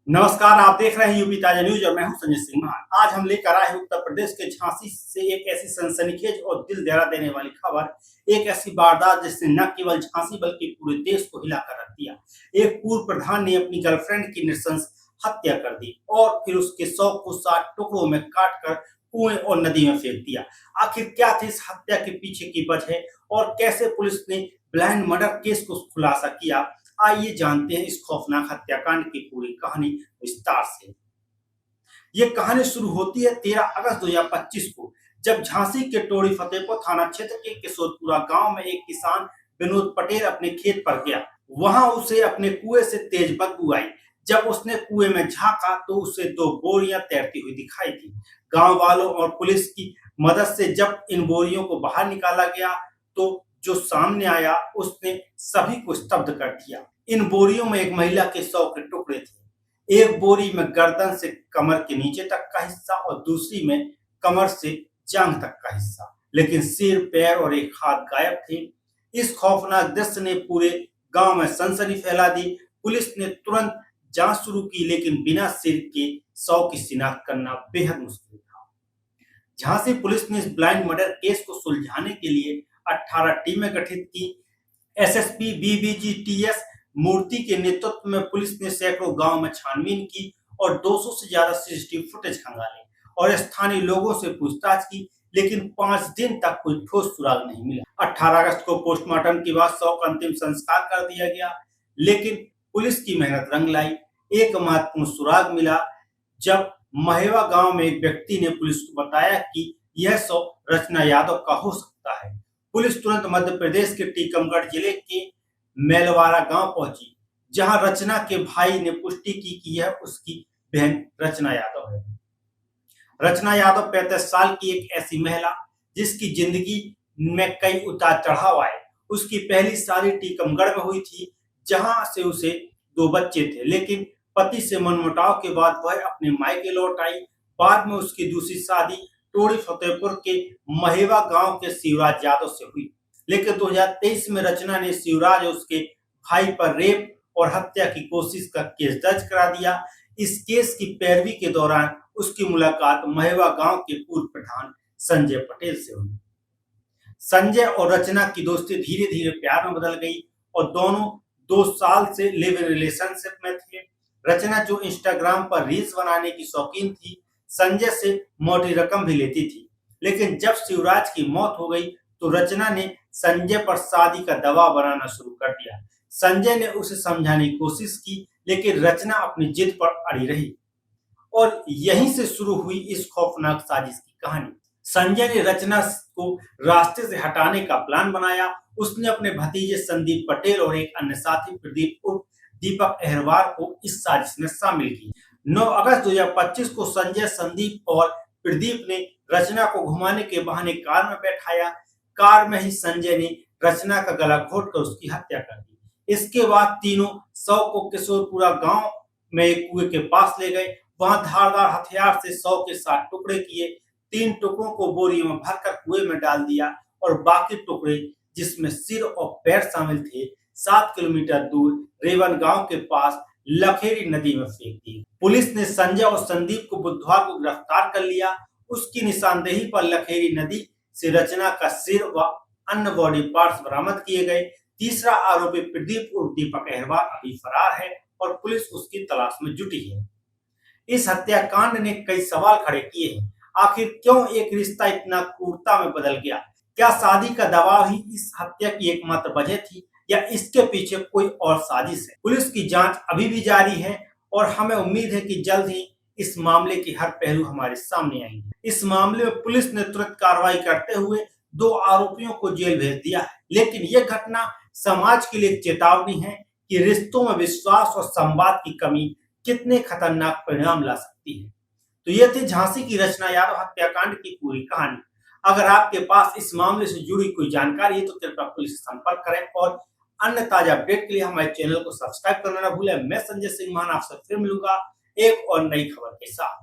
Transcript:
नमस्कार, आप देख रहे हैं यूपी ताजा न्यूज और मैं हूं संजय सिंह मान। आज हम लेकर आए हैं उत्तर प्रदेश के झांसी से एक ऐसी सनसनीखेज और दिल दहला देने वाली खबर। एक ऐसी वारदात जिसने न केवल झांसी बल्कि पूरे देश को हिलाकर रख दिया। एक पूर्व प्रधान ने अपनी गर्लफ्रेंड की नृशंस हत्या कर दी और फिर उसके शव को 60 टुकड़ों में काटकर कुएं और नदी में फेंक दिया। आखिर क्या थी इस हत्या के पीछे की वजह और कैसे पुलिस ने ब्लाइंड मर्डर केस को खुलासा किया, आइए जानते हैं इस खौफनाक हत्याकांड की पूरी कहानी विस्तार से। ये कहानी शुरू होती है 13 अगस्त 2025 को, जब झांसी के टोड़ी फतेहपुर थाना क्षेत्र के किशोरपुरा गांव में एक किसान विनोद पटेल अपने खेत पर गया। वहां उसे अपने कुएं से तेज बदबू आई। जब उसने कुएं में झांका तो उसे 2 बोरियां तैरती हुई दिखाई दी। गांव वालों और पुलिस की मदद से जब इन बोरियों को बाहर निकाला गया तो जो सामने आया उसने सभी को स्तब्ध कर दिया। इन बोरियों में एक महिला के शव के टुकड़े थे। एक बोरी में गर्दन से कमर के नीचे तक का हिस्सा और दूसरी में कमर से जांघ तक का हिस्सा, लेकिन सिर, पैर और एक हाथ गायब थे। इस खौफनाक दृश्य ने पूरे गांव में सनसनी फैला दी। पुलिस ने तुरंत जांच शुरू की, लेकिन बिना सिर के शव की शिनाख्त करना बेहद मुश्किल था। झांसी पुलिस ने इस ब्लाइंड मर्डर केस को सुलझाने के लिए 18 टीमें गठित की। एसएसपी बीबीजीटीएस मूर्ति के नेतृत्व में पुलिस ने सैकड़ों गांव में छानबीन की और 200 से ज्यादा सीसीटीवी फुटेज खंगाले और स्थानीय लोगों से पूछताछ की, लेकिन 5 दिन तक कोई ठोस सुराग नहीं मिला। 18 अगस्त को पोस्टमार्टम के बाद शव का अंतिम संस्कार कर दिया गया, लेकिन पुलिस की मेहनत रंग लाई। एक महत्वपूर्ण सुराग मिला जब महेवा गांव में एक व्यक्ति ने पुलिस को बताया कि यह शव रचना यादव का हो सकता है। पुलिस तुरंत मध्य प्रदेश के टीकमगढ़ जिले के मेलवारा गांव पहुंची, जहां रचना के भाई ने पुष्टि की कि यह उसकी बहन रचना यादव है। रचना यादव 35 साल की एक ऐसी महिला जिसकी जिंदगी में कई उतार चढ़ाव आए। उसकी पहली शादी टीकमगढ़ में हुई थी, जहां से उसे 2 बच्चे थे, लेकिन पति से मनमुटाव के बाद वह अपने मायके लौट आई। बाद में उसकी दूसरी शादी टोड़ी फतेहपुर के महेवा गांव के शिवराज यादव से हुई, लेकिन 2023 में रचना ने शिवराज और उसके भाई पर रेप और हत्या की कोशिश का केस दर्ज करा दिया। इस केस की पैरवी के दौरान उसकी मुलाकात महेवा गांव के पूर्व प्रधान संजय पटेल से हुई। संजय और रचना की दोस्ती धीरे धीरे प्यार में बदल गई और दोनों 2 साल से लिव इन रिलेशनशिप में थे। रचना जो इंस्टाग्राम पर रील्स बनाने की शौकीन थी, संजय से मोटी रकम भी लेती थी, लेकिन जब शिवराज की मौत हो गई तो रचना ने संजय पर शादी का दबाव बनाना शुरू कर दिया। संजय ने उसे समझाने की कोशिश की, लेकिन रचना अपनी जिद पर अड़ी रही और यहीं से शुरू हुई इस खौफनाक साजिश की कहानी। संजय ने रचना को रास्ते से हटाने का प्लान बनाया। उसने अपने भतीजे संदीप पटेल और एक अन्य साथी प्रदीप उर्फ दीपक अहरवार को इस साजिश में शामिल किया। 9 अगस्त 2025 को संजय, संदीप और प्रदीप ने रचना को घुमाने के बहाने कार में बैठाया। कार में ही संजय ने रचना का गला घोंटकर उसकी हत्या कर दी। इसके बाद तीनों शव को किशोरपुरा गांव में एक कुएं के पास ले गए। वहां धारदार हथियार से शव के 7 टुकड़े किए। 3 टुकड़ों को बोरी में भरकर कुएं में डाल दिया और बाकी टुकड़े, जिसमें सिर और पैर शामिल थे, 7 किलोमीटर दूर रेवन गांव के पास लखेरी नदी में फेंक दिए। पुलिस ने संजय और संदीप को बुधवार को गिरफ्तार कर लिया। उसकी निशानदेही पर लखेरी नदी से रचना का सिर व अन्य बॉडी पार्ट्स बरामद किए गए। तीसरा आरोपी प्रदीप उर्फ दीपक अहरवार अभी फरार है और पुलिस उसकी तलाश में जुटी है। इस हत्याकांड ने कई सवाल खड़े किए हैं। आखिर क्यों एक रिश्ता इतना क्रूरता में बदल गया? क्या शादी का दबाव ही इस हत्या की एकमात्र वजह थी या इसके पीछे कोई और साजिश है? पुलिस की जांच अभी भी जारी है और हमें उम्मीद है कि जल्द ही इस मामले के हर पहलू हमारे सामने आएंगे। इस मामले में पुलिस ने तुरंत कार्रवाई करते हुए 2 आरोपियों को जेल भेज दिया है, लेकिन यह घटना समाज के लिए एक चेतावनी है कि रिश्तों में विश्वास और संवाद की कमी कितने खतरनाक परिणाम ला सकती है। तो यह थी झांसी की रचना यादव हत्याकांड की पूरी कहानी। अगर आपके पास इस मामले से जुड़ी कोई जानकारी है तो कृपया पुलिस से संपर्क करें और अन्य ताजा अपडेट के लिए हमारे चैनल को सब्सक्राइब करना न भूलें। मैं संजय सिंह मान आपसे फिर मिलूंगा एक और नई खबर के साथ।